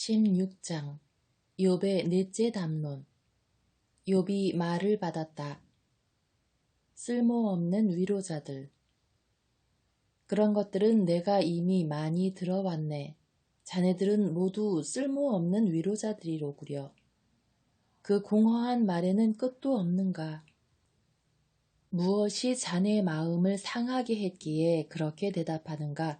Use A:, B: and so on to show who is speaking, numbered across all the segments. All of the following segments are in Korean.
A: 16장 욥의 넷째 담론. 욥이 말을 받았다. 쓸모없는 위로자들. 그런 것들은 내가 이미 많이 들어왔네. 자네들은 모두 쓸모없는 위로자들이로구려. 그 공허한 말에는 끝도 없는가. 무엇이 자네의 마음을 상하게 했기에 그렇게 대답하는가.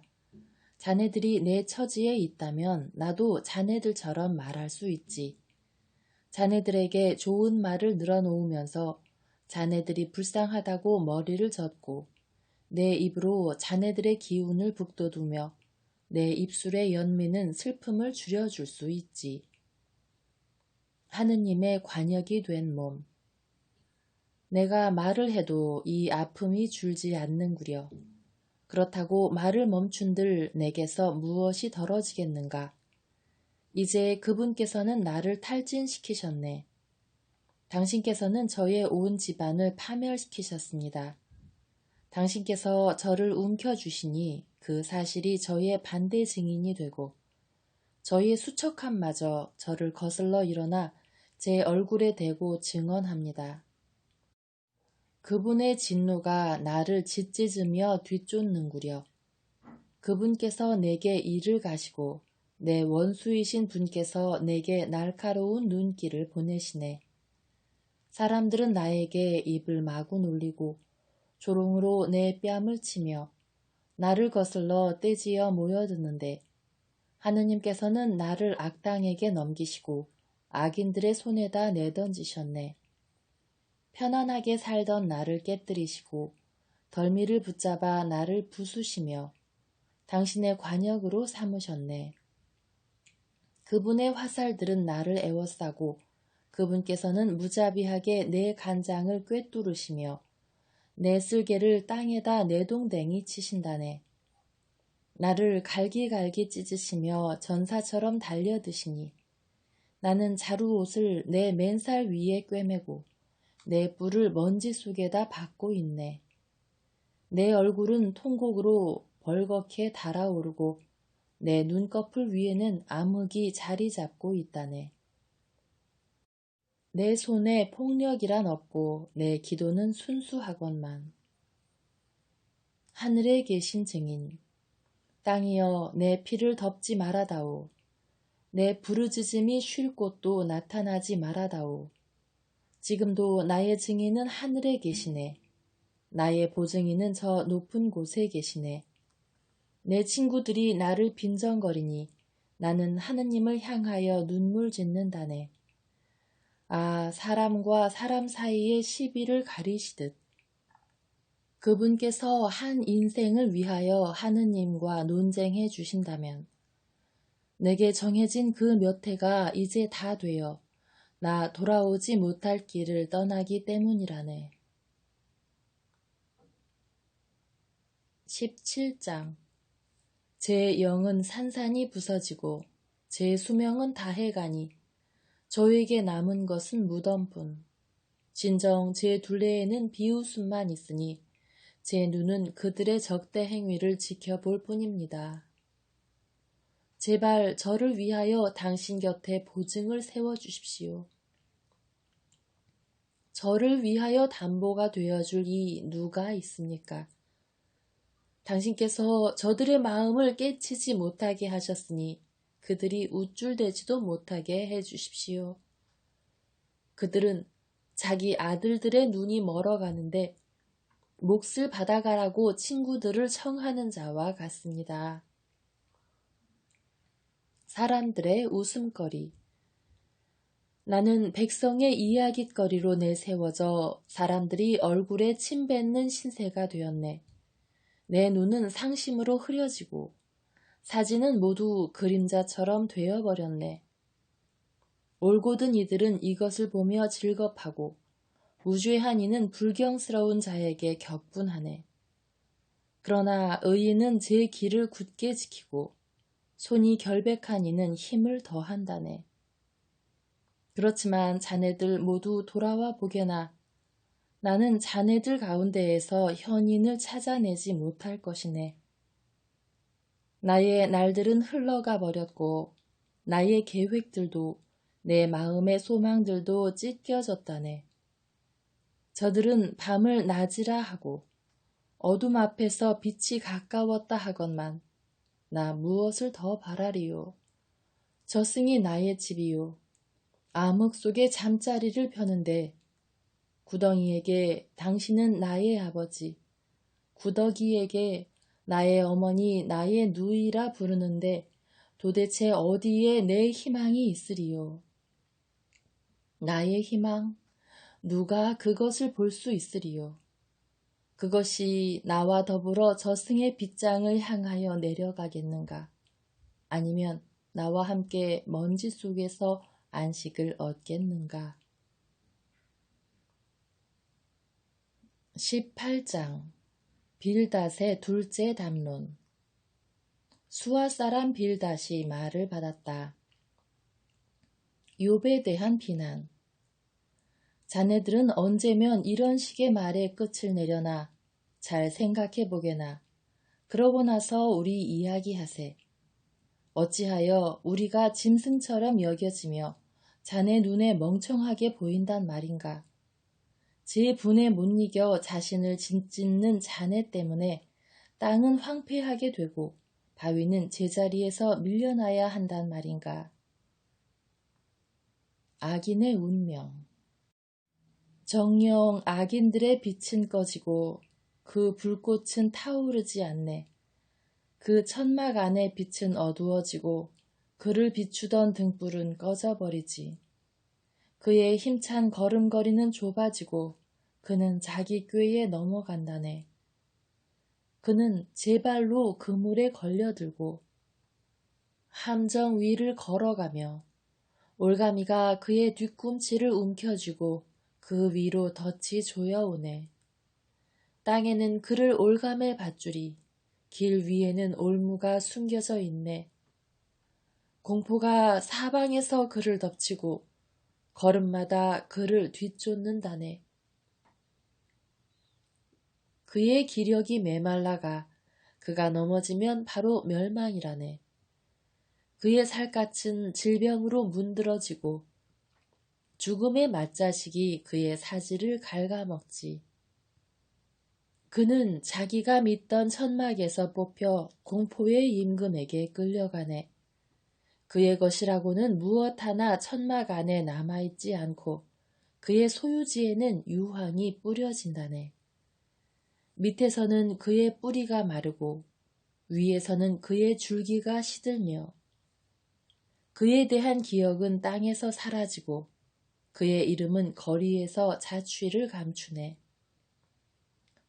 A: 자네들이 내 처지에 있다면 나도 자네들처럼 말할 수 있지. 자네들에게 좋은 말을 늘어놓으면서 자네들이 불쌍하다고 머리를 젓고 내 입으로 자네들의 기운을 북돋우며 내 입술의 연미는 슬픔을 줄여줄 수 있지. 하느님의 관역이 된 몸. 내가 말을 해도 이 아픔이 줄지 않는구려. 그렇다고 말을 멈춘들 내게서 무엇이 덜어지겠는가. 이제 그분께서는 나를 탈진시키셨네. 당신께서는 저의 온 집안을 파멸시키셨습니다. 당신께서 저를 움켜주시니 그 사실이 저의 반대 증인이 되고 저의 수척함마저 저를 거슬러 일어나 제 얼굴에 대고 증언합니다. 그분의 진노가 나를 짓짖으며 뒤쫓는구려. 그분께서 내게 이를 가시고 내 원수이신 분께서 내게 날카로운 눈길을 보내시네. 사람들은 나에게 입을 마구 놀리고 조롱으로 내 뺨을 치며 나를 거슬러 떼지어 모여드는데 하느님께서는 나를 악당에게 넘기시고 악인들의 손에다 내던지셨네. 편안하게 살던 나를 깨뜨리시고 덜미를 붙잡아 나를 부수시며 당신의 관역으로 삼으셨네. 그분의 화살들은 나를 에워싸고 그분께서는 무자비하게 내 간장을 꿰뚫으시며 내 쓸개를 땅에다 내동댕이 치신다네. 나를 갈기갈기 찢으시며 전사처럼 달려드시니 나는 자루옷을 내 맨살 위에 꿰매고 내 뿔을 먼지 속에다 박고 있네. 내 얼굴은 통곡으로 벌겋게 달아오르고 내 눈꺼풀 위에는 암흑이 자리 잡고 있다네. 내 손에 폭력이란 없고 내 기도는 순수하건만. 하늘에 계신 증인, 땅이여 내 피를 덮지 말아다오. 내 부르짖음이 쉴 곳도 나타나지 말아다오. 지금도 나의 증인은 하늘에 계시네. 나의 보증인은 저 높은 곳에 계시네. 내 친구들이 나를 빈정거리니 나는 하느님을 향하여 눈물 짓는다네. 아, 사람과 사람 사이의 시비를 가리시듯 그분께서 한 인생을 위하여 하느님과 논쟁해 주신다면 내게 정해진 그 몇 해가 이제 다 되어 나 돌아오지 못할 길을 떠나기 때문이라네. 17장. 제 영은 산산이 부서지고 제 수명은 다해가니 저에게 남은 것은 무덤뿐. 진정 제 둘레에는 비웃음만 있으니 제 눈은 그들의 적대 행위를 지켜볼 뿐입니다. 제발 저를 위하여 당신 곁에 보증을 세워주십시오. 저를 위하여 담보가 되어줄 이 누가 있습니까? 당신께서 저들의 마음을 깨치지 못하게 하셨으니 그들이 우쭐대지도 못하게 해주십시오. 그들은 자기 아들들의 눈이 멀어가는데 몫을 받아가라고 친구들을 청하는 자와 같습니다. 사람들의 웃음거리. 나는 백성의 이야깃거리로 내세워져 사람들이 얼굴에 침 뱉는 신세가 되었네. 내 눈은 상심으로 흐려지고 사진은 모두 그림자처럼 되어버렸네. 올곧은 이들은 이것을 보며 즐겁하고 무죄한 이는 불경스러운 자에게 격분하네. 그러나 의인은 제 길을 굳게 지키고 손이 결백한 이는 힘을 더한다네. 그렇지만 자네들 모두 돌아와 보게나 나는 자네들 가운데에서 현인을 찾아내지 못할 것이네. 나의 날들은 흘러가 버렸고 나의 계획들도 내 마음의 소망들도 찢겨졌다네. 저들은 밤을 낮이라 하고 어둠 앞에서 빛이 가까웠다 하건만 나 무엇을 더 바라리요. 저승이 나의 집이요. 암흑 속에 잠자리를 펴는데 구덩이에게 당신은 나의 아버지, 구더기에게 나의 어머니, 나의 누이라 부르는데 도대체 어디에 내 희망이 있으리요. 나의 희망, 누가 그것을 볼 수 있으리요. 그것이 나와 더불어 저승의 빗장을 향하여 내려가겠는가? 아니면 나와 함께 먼지 속에서 안식을 얻겠는가? 18장 빌닷의 둘째 담론. 수아 사람 빌닷이 말을 받았다. 욥에 대한 비난. 자네들은 언제면 이런 식의 말에 끝을 내려나 잘 생각해 보게나. 그러고 나서 우리 이야기하세. 어찌하여 우리가 짐승처럼 여겨지며 자네 눈에 멍청하게 보인단 말인가. 제 분에 못 이겨 자신을 짓는 자네 때문에 땅은 황폐하게 되고 바위는 제자리에서 밀려나야 한단 말인가. 악인의 운명. 정녕 악인들의 빛은 꺼지고 그 불꽃은 타오르지 않네. 그 천막 안의 빛은 어두워지고 그를 비추던 등불은 꺼져버리지. 그의 힘찬 걸음걸이는 좁아지고 그는 자기 꾀에 넘어간다네. 그는 제 발로 그물에 걸려들고 함정 위를 걸어가며 올가미가 그의 뒤꿈치를 움켜쥐고 그 위로 덫이 조여오네. 땅에는 그를 올감에 밧줄이, 길 위에는 올무가 숨겨져 있네. 공포가 사방에서 그를 덮치고 걸음마다 그를 뒤쫓는다네. 그의 기력이 메말라가 그가 넘어지면 바로 멸망이라네. 그의 살갗은 질병으로 문드러지고 죽음의 맞자식이 그의 사지를 갉아먹지. 그는 자기가 믿던 천막에서 뽑혀 공포의 임금에게 끌려가네. 그의 것이라고는 무엇 하나 천막 안에 남아있지 않고 그의 소유지에는 유황이 뿌려진다네. 밑에서는 그의 뿌리가 마르고 위에서는 그의 줄기가 시들며 그에 대한 기억은 땅에서 사라지고 그의 이름은 거리에서 자취를 감추네.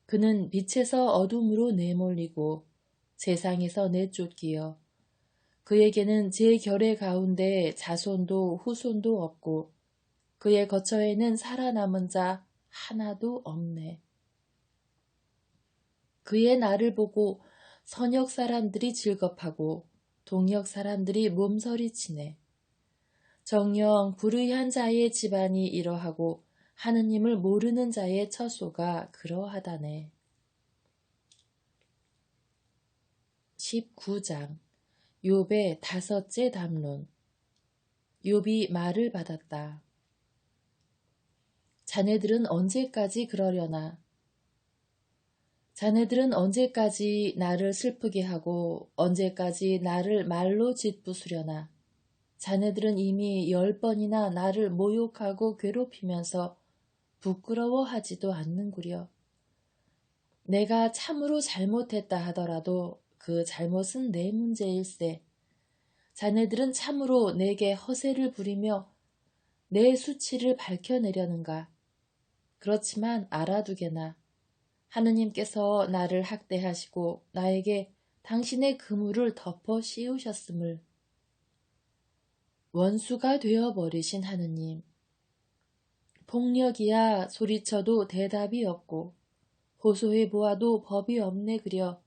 A: 그는 빛에서 어둠으로 내몰리고 세상에서 내쫓기어 그에게는 제 결의 가운데 자손도 후손도 없고 그의 거처에는 살아남은 자 하나도 없네. 그의 날을 보고 선역 사람들이 즐겁하고 동역 사람들이 몸서리치네. 정녕 불의한 자의 집안이 이러하고 하느님을 모르는 자의 처소가 그러하다네. 19장 욥의 다섯째 담론. 욥이 말을 받았다. 자네들은 언제까지 그러려나? 자네들은 언제까지 나를 슬프게 하고 언제까지 나를 말로 짓부수려나? 자네들은 이미 10번이나 나를 모욕하고 괴롭히면서 부끄러워하지도 않는구려. 내가 참으로 잘못했다 하더라도 그 잘못은 내 문제일세. 자네들은 참으로 내게 허세를 부리며 내 수치를 밝혀내려는가. 그렇지만 알아두게나. 하느님께서 나를 학대하시고 나에게 당신의 그물을 덮어 씌우셨음을. 원수가 되어버리신 하느님. 폭력이야 소리쳐도 대답이 없고 호소해 보아도 법이 없네 그려.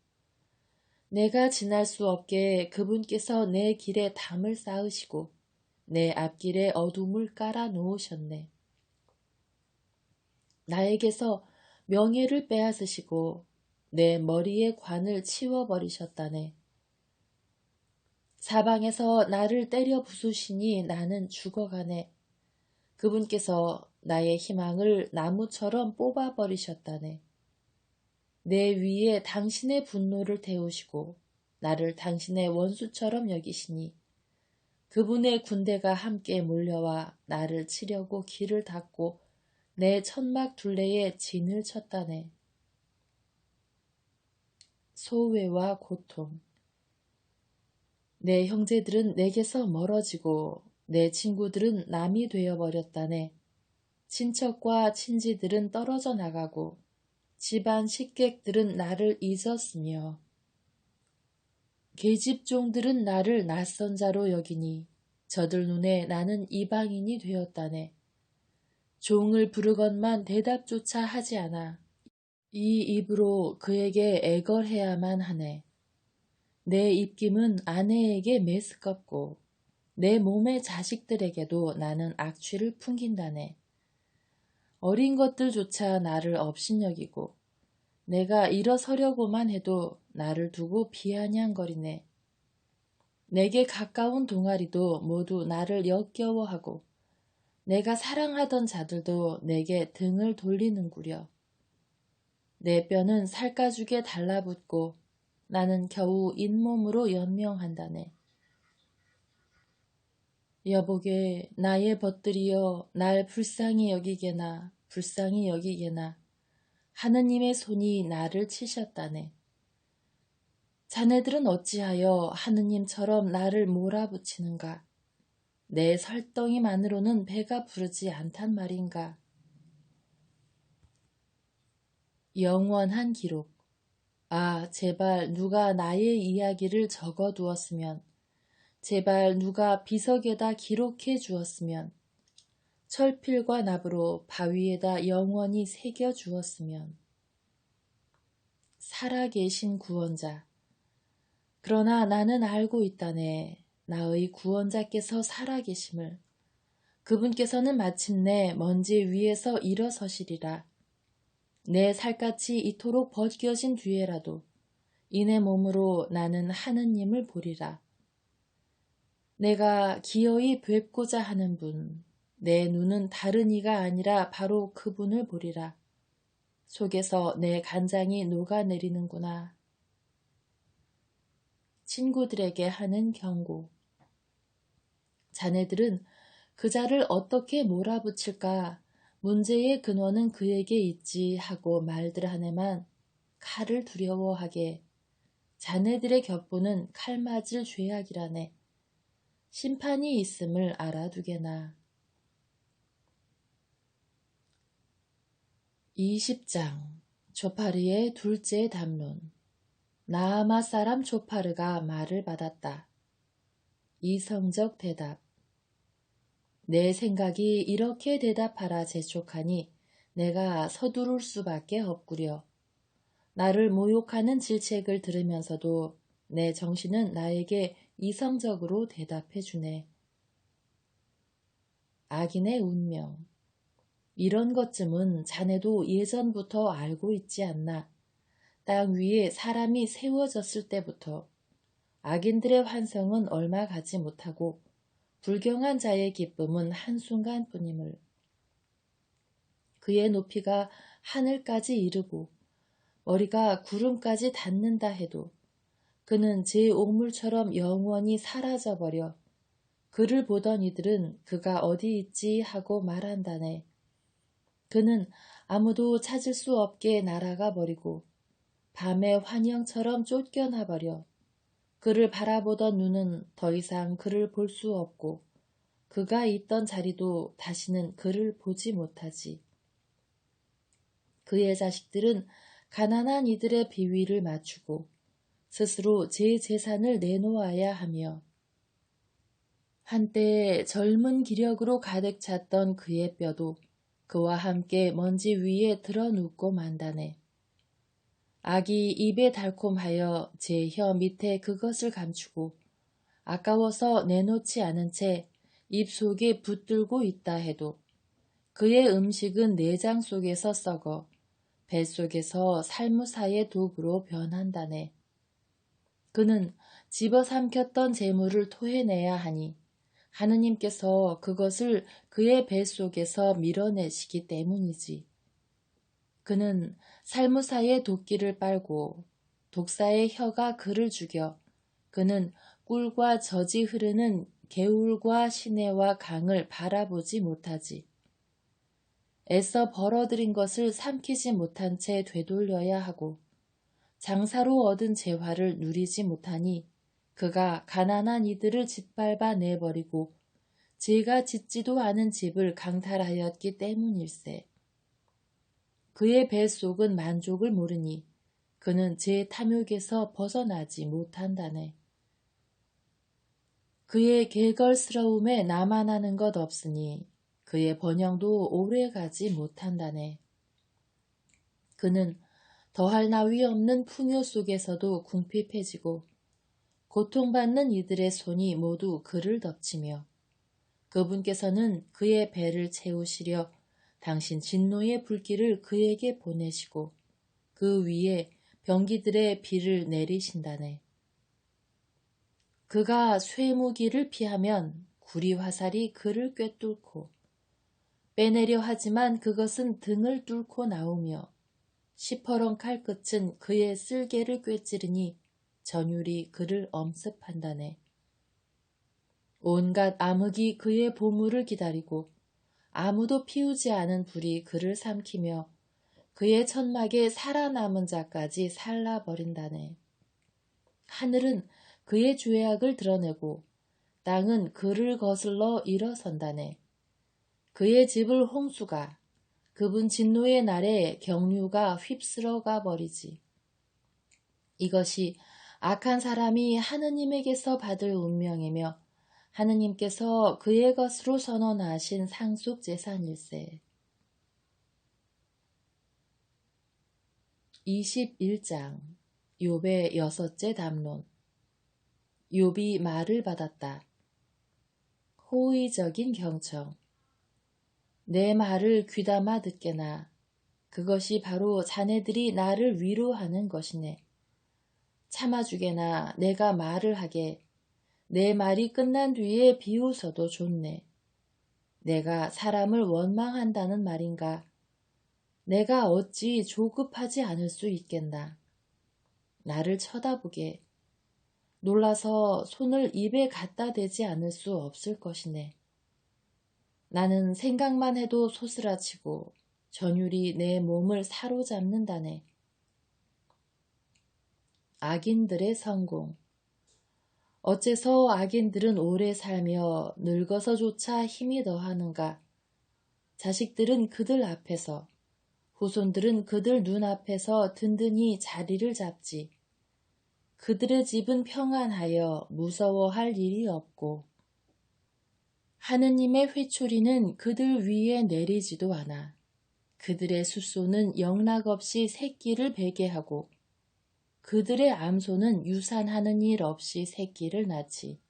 A: 내가 지날 수 없게 그분께서 내 길에 담을 쌓으시고 내 앞길에 어둠을 깔아 놓으셨네. 나에게서 명예를 빼앗으시고 내 머리의 관을 치워버리셨다네. 사방에서 나를 때려 부수시니 나는 죽어가네. 그분께서 나의 희망을 나무처럼 뽑아버리셨다네. 내 위에 당신의 분노를 태우시고 나를 당신의 원수처럼 여기시니 그분의 군대가 함께 몰려와 나를 치려고 길을 닫고 내 천막 둘레에 진을 쳤다네. 소외와 고통. 내 형제들은 내게서 멀어지고 내 친구들은 남이 되어버렸다네. 친척과 친지들은 떨어져 나가고 집안 식객들은 나를 잊었으며 계집종들은 나를 낯선 자로 여기니 저들 눈에 나는 이방인이 되었다네. 종을 부르건만 대답조차 하지 않아 이 입으로 그에게 애걸해야만 하네. 내 입김은 아내에게 메스껍고 내 몸의 자식들에게도 나는 악취를 풍긴다네. 어린 것들조차 나를 업신여기고 내가 일어서려고만 해도 나를 두고 비아냥거리네. 내게 가까운 동아리도 모두 나를 역겨워하고 내가 사랑하던 자들도 내게 등을 돌리는구려. 내 뼈는 살가죽에 달라붙고 나는 겨우 잇몸으로 연명한다네. 여보게 나의 벗들이여 날 불쌍히 여기게나 불쌍히 여기게나 하느님의 손이 나를 치셨다네. 자네들은 어찌하여 하느님처럼 나를 몰아붙이는가? 내 설덩이만으로는 배가 부르지 않단 말인가? 영원한 기록. 아, 제발 누가 나의 이야기를 적어두었으면, 제발 누가 비석에다 기록해 주었으면, 철필과 납으로 바위에다 영원히 새겨 주었으면. 살아계신 구원자. 그러나 나는 알고 있다네. 나의 구원자께서 살아계심을. 그분께서는 마침내 먼지 위에서 일어서시리라. 내 살갗이 이토록 벗겨진 뒤에라도 이내 몸으로 나는 하느님을 보리라. 내가 기어이 뵙고자 하는 분, 내 눈은 다른 이가 아니라 바로 그분을 보리라. 속에서 내 간장이 녹아내리는구나. 친구들에게 하는 경고. 자네들은 그자를 어떻게 몰아붙일까? 문제의 근원은 그에게 있지 하고 말들 하네만 칼을 두려워하게. 자네들의 격보는 칼 맞을 죄악이라네. 심판이 있음을 알아두게나. 20장 조파르의 둘째 담론. 나아마 사람 조파르가 말을 받았다. 이성적 대답. 내 생각이 이렇게 대답하라 재촉하니 내가 서두를 수밖에 없구려. 나를 모욕하는 질책을 들으면서도 내 정신은 나에게 이성적으로 대답해주네. 악인의 운명. 이런 것쯤은 자네도 예전부터 알고 있지 않나. 땅 위에 사람이 세워졌을 때부터 악인들의 환성은 얼마 가지 못하고 불경한 자의 기쁨은 한순간뿐임을. 그의 높이가 하늘까지 이르고 머리가 구름까지 닿는다 해도 그는 제 오물처럼 영원히 사라져버려 그를 보던 이들은 그가 어디 있지 하고 말한다네. 그는 아무도 찾을 수 없게 날아가 버리고 밤의 환영처럼 쫓겨나버려 그를 바라보던 눈은 더 이상 그를 볼 수 없고 그가 있던 자리도 다시는 그를 보지 못하지. 그의 자식들은 가난한 이들의 비위를 맞추고 스스로 제 재산을 내놓아야 하며 한때 젊은 기력으로 가득 찼던 그의 뼈도 그와 함께 먼지 위에 드러눕고 만다네. 악이 입에 달콤하여 제 혀 밑에 그것을 감추고 아까워서 내놓지 않은 채 입속에 붙들고 있다 해도 그의 음식은 내장 속에서 썩어 뱃속에서 살무사의 독으로 변한다네. 그는 집어삼켰던 재물을 토해내야 하니 하느님께서 그것을 그의 뱃속에서 밀어내시기 때문이지. 그는 살무사의 도끼를 빨고 독사의 혀가 그를 죽여 그는 꿀과 젖이 흐르는 개울과 시내와 강을 바라보지 못하지. 애써 벌어들인 것을 삼키지 못한 채 되돌려야 하고 장사로 얻은 재화를 누리지 못하니 그가 가난한 이들을 짓밟아 내버리고 죄가 짓지도 않은 집을 강탈하였기 때문일세. 그의 뱃속은 만족을 모르니 그는 제 탐욕에서 벗어나지 못한다네. 그의 개걸스러움에 나만하는 것 없으니 그의 번영도 오래가지 못한다네. 그는 더할 나위 없는 풍요 속에서도 궁핍해지고 고통받는 이들의 손이 모두 그를 덮치며 그분께서는 그의 배를 채우시려 당신 진노의 불길을 그에게 보내시고 그 위에 병기들의 비를 내리신다네. 그가 쇠무기를 피하면 구리 화살이 그를 꿰뚫고 빼내려 하지만 그것은 등을 뚫고 나오며 시퍼런 칼끝은 그의 쓸개를 꿰찌르니 전율이 그를 엄습한다네. 온갖 암흑이 그의 보물을 기다리고 아무도 피우지 않은 불이 그를 삼키며 그의 천막에 살아남은 자까지 살라버린다네. 하늘은 그의 죄악을 드러내고 땅은 그를 거슬러 일어선다네. 그의 집을 홍수가 그분 진노의 날에 경류가 휩쓸어가 버리지. 이것이 악한 사람이 하느님에게서 받을 운명이며 하느님께서 그의 것으로 선언하신 상속재산일세. 21장 욥의 여섯째 담론. 욥이 말을 받았다. 호의적인 경청. 내 말을 귀담아 듣게나. 그것이 바로 자네들이 나를 위로하는 것이네. 참아주게나 내가 말을 하게. 내 말이 끝난 뒤에 비웃어도 좋네. 내가 사람을 원망한다는 말인가. 내가 어찌 조급하지 않을 수 있겠나. 나를 쳐다보게. 놀라서 손을 입에 갖다 대지 않을 수 없을 것이네. 나는 생각만 해도 소스라치고 전율이 내 몸을 사로잡는다네. 악인들의 성공. 어째서 악인들은 오래 살며 늙어서조차 힘이 더하는가. 자식들은 그들 앞에서, 후손들은 그들 눈앞에서 든든히 자리를 잡지. 그들의 집은 평안하여 무서워할 일이 없고 하느님의 회초리는 그들 위에 내리지도 않아. 그들의 숫소는 영락없이 새끼를 베게 하고 그들의 암소는 유산하는 일 없이 새끼를 낳지.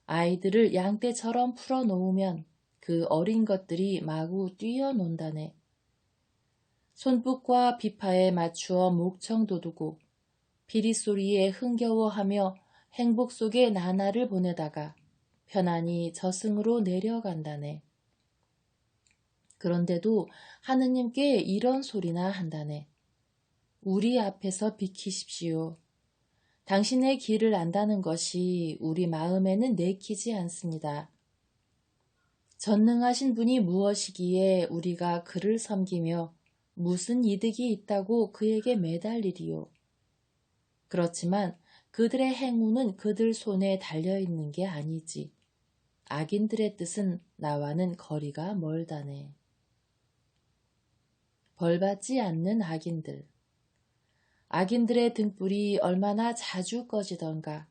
A: 아이들을 양떼처럼 풀어놓으면 그 어린 것들이 마구 뛰어논다네. 손끝과 비파에 맞추어 목청 도두고 비릿소리에 흥겨워하며 행복 속에 나날을 보내다가 편안히 저승으로 내려간다네. 그런데도 하느님께 이런 소리나 한다네. 우리 앞에서 비키십시오. 당신의 길을 안다는 것이 우리 마음에는 내키지 않습니다. 전능하신 분이 무엇이기에 우리가 그를 섬기며 무슨 이득이 있다고 그에게 매달리리요. 그렇지만 그들의 행운은 그들 손에 달려있는 게 아니지. 악인들의 뜻은 나와는 거리가 멀다네. 벌받지 않는 악인들. 악인들의 등불이 얼마나 자주 꺼지던가.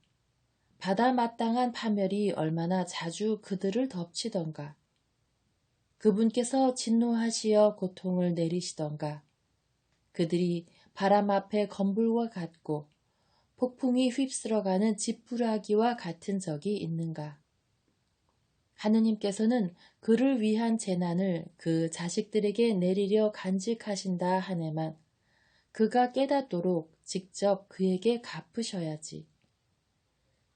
A: 받아 마땅한 파멸이 얼마나 자주 그들을 덮치던가. 그분께서 진노하시어 고통을 내리시던가. 그들이 바람 앞에 건불과 같고 폭풍이 휩쓸어가는 지푸라기와 같은 적이 있는가. 하느님께서는 그를 위한 재난을 그 자식들에게 내리려 간직하신다 하네만 그가 깨닫도록 직접 그에게 갚으셔야지.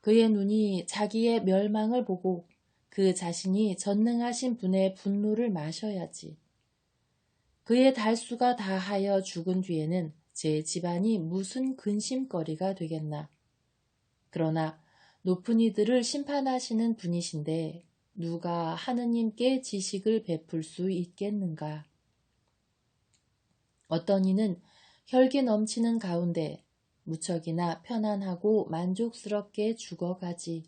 A: 그의 눈이 자기의 멸망을 보고 그 자신이 전능하신 분의 분노를 마셔야지. 그의 달수가 다하여 죽은 뒤에는 제 집안이 무슨 근심거리가 되겠나. 그러나 높은 이들을 심판하시는 분이신데 누가 하느님께 지식을 베풀 수 있겠는가. 어떤 이는 혈기 넘치는 가운데 무척이나 편안하고 만족스럽게 죽어가지.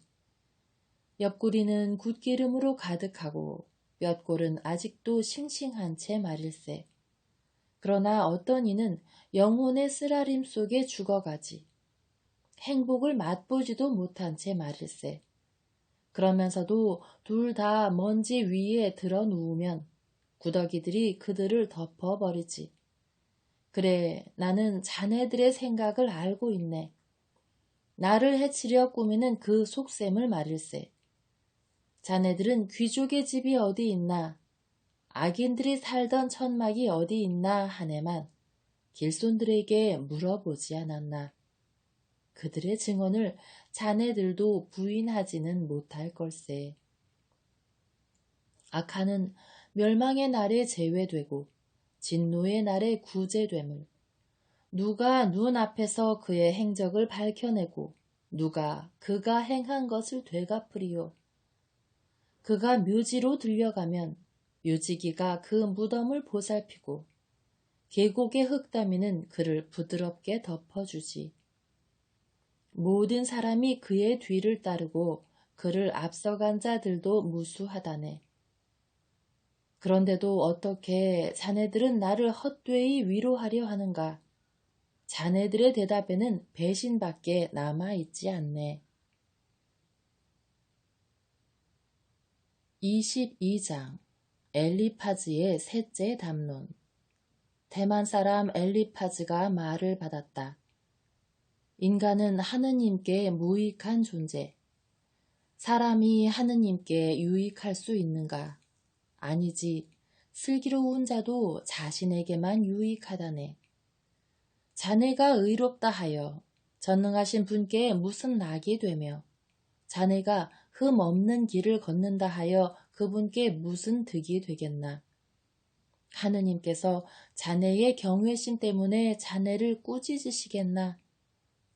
A: 옆구리는 굿기름으로 가득하고 뼈골은 아직도 싱싱한 채 말일세. 그러나 어떤 이는 영혼의 쓰라림 속에 죽어가지. 행복을 맛보지도 못한 채 말일세. 그러면서도 둘 다 먼지 위에 들어 누우면 구더기들이 그들을 덮어버리지. 그래, 나는 자네들의 생각을 알고 있네. 나를 해치려 꾸미는 그 속셈을 말일세. 자네들은 귀족의 집이 어디 있나, 악인들이 살던 천막이 어디 있나 하네만 길손들에게 물어보지 않았나. 그들의 증언을 자네들도 부인하지는 못할 걸세. 악한은 멸망의 날에 제외되고 진노의 날에 구제됨을, 누가 눈앞에서 그의 행적을 밝혀내고 누가 그가 행한 것을 되갚으리요. 그가 묘지로 들려가면 묘지기가 그 무덤을 보살피고 계곡의 흙더미는 그를 부드럽게 덮어주지. 모든 사람이 그의 뒤를 따르고 그를 앞서간 자들도 무수하다네. 그런데도 어떻게 자네들은 나를 헛되이 위로하려 하는가? 자네들의 대답에는 배신밖에 남아있지 않네. 22장 엘리파즈의 셋째 담론. 대만 사람 엘리파즈가 말을 받았다. 인간은 하느님께 무익한 존재. 사람이 하느님께 유익할 수 있는가? 아니지. 슬기로운 자도 자신에게만 유익하다네. 자네가 의롭다 하여 전능하신 분께 무슨 낙이 되며 자네가 흠 없는 길을 걷는다 하여 그분께 무슨 득이 되겠나. 하느님께서 자네의 경외심 때문에 자네를 꾸짖으시겠나.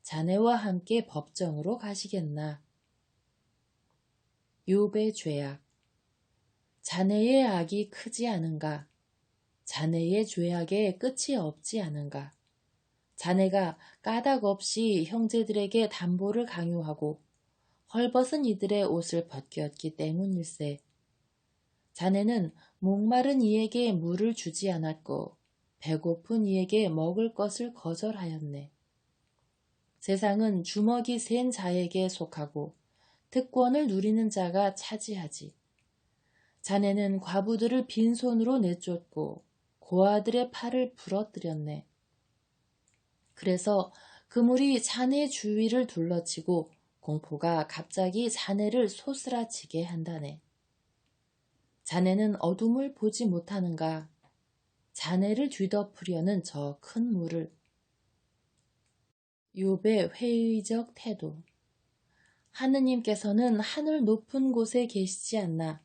A: 자네와 함께 법정으로 가시겠나. 욥의 죄악. 자네의 악이 크지 않은가? 자네의 죄악에 끝이 없지 않은가? 자네가 까닭 없이 형제들에게 담보를 강요하고 헐벗은 이들의 옷을 벗겼기 때문일세. 자네는 목마른 이에게 물을 주지 않았고 배고픈 이에게 먹을 것을 거절하였네. 세상은 주먹이 센 자에게 속하고 특권을 누리는 자가 차지하지. 자네는 과부들을 빈손으로 내쫓고 고아들의 팔을 부러뜨렸네. 그래서 그물이 자네 주위를 둘러치고 공포가 갑자기 자네를 소스라치게 한다네. 자네는 어둠을 보지 못하는가? 자네를 뒤덮으려는 저 큰 물을. 욥의 회의적 태도. 하느님께서는 하늘 높은 곳에 계시지 않나.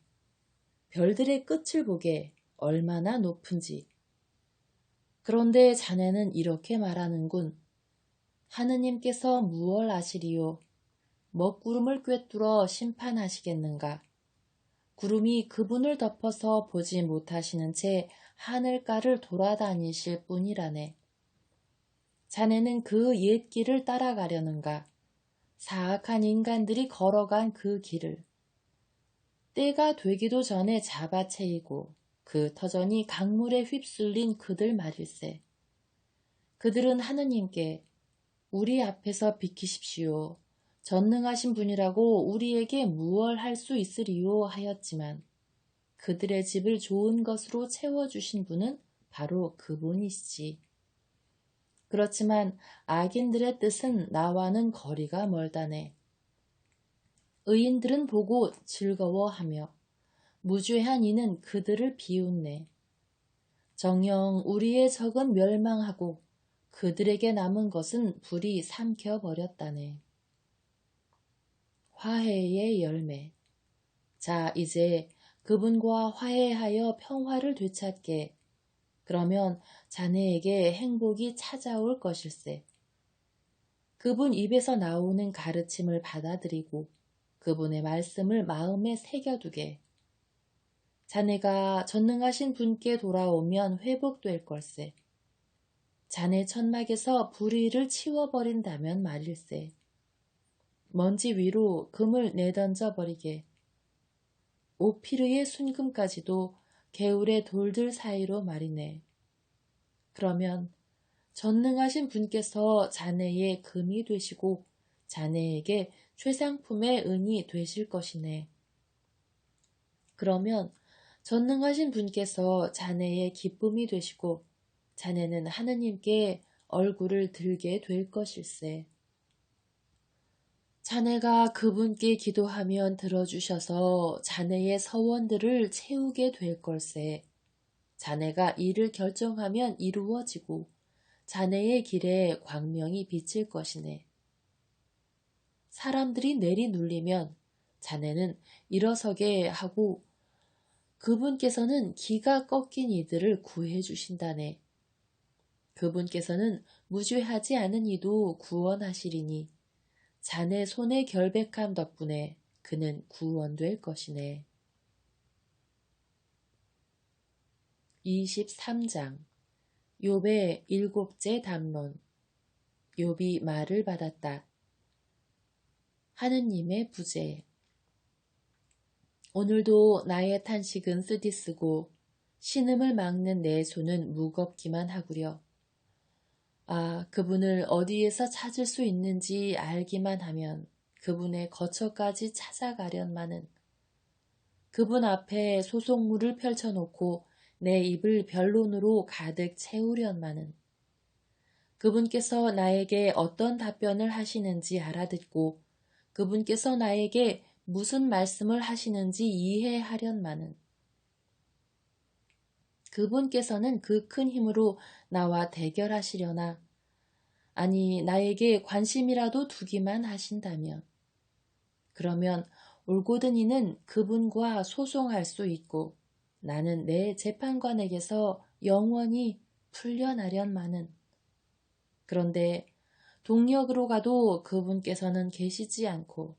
A: 별들의 끝을 보게 얼마나 높은지. 그런데 자네는 이렇게 말하는군. 하느님께서 무얼 아시리요? 먹구름을 꿰뚫어 심판하시겠는가? 구름이 그분을 덮어서 보지 못하시는 채 하늘가를 돌아다니실 뿐이라네. 자네는 그 옛 길을 따라가려는가? 사악한 인간들이 걸어간 그 길을. 때가 되기도 전에 잡아채이고 그 터전이 강물에 휩쓸린 그들 말일세. 그들은 하느님께 우리 앞에서 비키십시오. 전능하신 분이라고 우리에게 무얼 할 수 있으리요 하였지만 그들의 집을 좋은 것으로 채워주신 분은 바로 그분이시지. 그렇지만 악인들의 뜻은 나와는 거리가 멀다네. 의인들은 보고 즐거워하며 무죄한 이는 그들을 비웃네. 정녕 우리의 적은 멸망하고 그들에게 남은 것은 불이 삼켜버렸다네. 화해의 열매. 자, 이제 그분과 화해하여 평화를 되찾게. 그러면 자네에게 행복이 찾아올 것일세. 그분 입에서 나오는 가르침을 받아들이고 그분의 말씀을 마음에 새겨두게. 자네가 전능하신 분께 돌아오면 회복될 걸세. 자네 천막에서 불의를 치워버린다면 말일세. 먼지 위로 금을 내던져 버리게. 오피르의 순금까지도 개울의 돌들 사이로 말이네. 그러면 전능하신 분께서 자네의 금이 되시고 자네에게 최상품의 은이 되실 것이네. 그러면 전능하신 분께서 자네의 기쁨이 되시고 자네는 하느님께 얼굴을 들게 될 것일세. 자네가 그분께 기도하면 들어주셔서 자네의 서원들을 채우게 될 걸세. 자네가 일을 결정하면 이루어지고 자네의 길에 광명이 비칠 것이네. 사람들이 내리눌리면 자네는 일어서게 하고 그분께서는 기가 꺾인 이들을 구해 주신다네. 그분께서는 무죄하지 않은 이도 구원하시리니 자네 손의 결백함 덕분에 그는 구원될 것이네. 23장 욥의 일곱째 담론. 욥이 말을 받았다. 하느님의 부재. 오늘도 나의 탄식은 쓰디쓰고 신음을 막는 내 손은 무겁기만 하구려. 아, 그분을 어디에서 찾을 수 있는지 알기만 하면 그분의 거처까지 찾아가련마는. 그분 앞에 소송물을 펼쳐놓고 내 입을 변론으로 가득 채우련마는. 그분께서 나에게 어떤 답변을 하시는지 알아듣고 그분께서 나에게 무슨 말씀을 하시는지 이해하련마는. 그분께서는 그 큰 힘으로 나와 대결하시려나 아니 나에게 관심이라도 두기만 하신다면 그러면 올곧은 이는 그분과 소송할 수 있고 나는 내 재판관에게서 영원히 풀려나련마는. 그런데 동력으로 가도 그분께서는 계시지 않고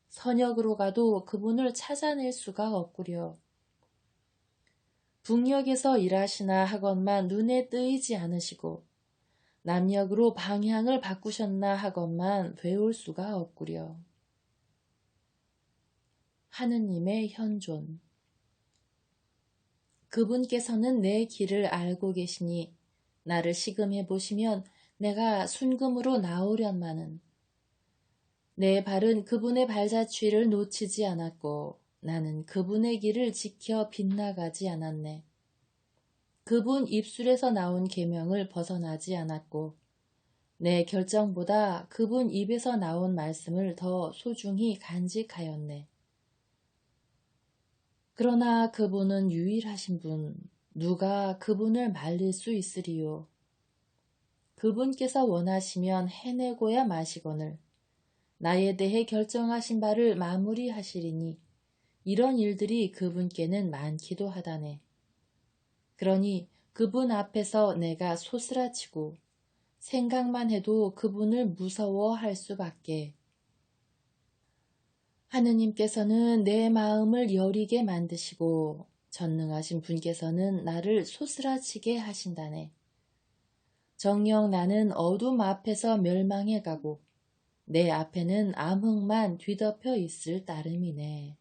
A: 선역으로 가도 그분을 찾아낼 수가 없구려. 북녘에서 일하시나 하건만 눈에 뜨이지 않으시고 남녘으로 방향을 바꾸셨나 하건만 배울 수가 없구려. 하느님의 현존. 그분께서는 내 길을 알고 계시니 나를 시금해 보시면 내가 순금으로 나오련마는. 내 발은 그분의 발자취를 놓치지 않았고 나는 그분의 길을 지켜 빗나가지 않았네. 그분 입술에서 나온 계명을 벗어나지 않았고 내 결정보다 그분 입에서 나온 말씀을 더 소중히 간직하였네. 그러나 그분은 유일하신 분, 누가 그분을 말릴 수 있으리요. 그분께서 원하시면 해내고야 마시거늘 나에 대해 결정하신 바를 마무리하시리니 이런 일들이 그분께는 많기도 하다네. 그러니 그분 앞에서 내가 소스라치고 생각만 해도 그분을 무서워할 수밖에. 하느님께서는 내 마음을 여리게 만드시고 전능하신 분께서는 나를 소스라치게 하신다네. 정녕 나는 어둠 앞에서 멸망해 가고 내 앞에는 암흑만 뒤덮여 있을 따름이네.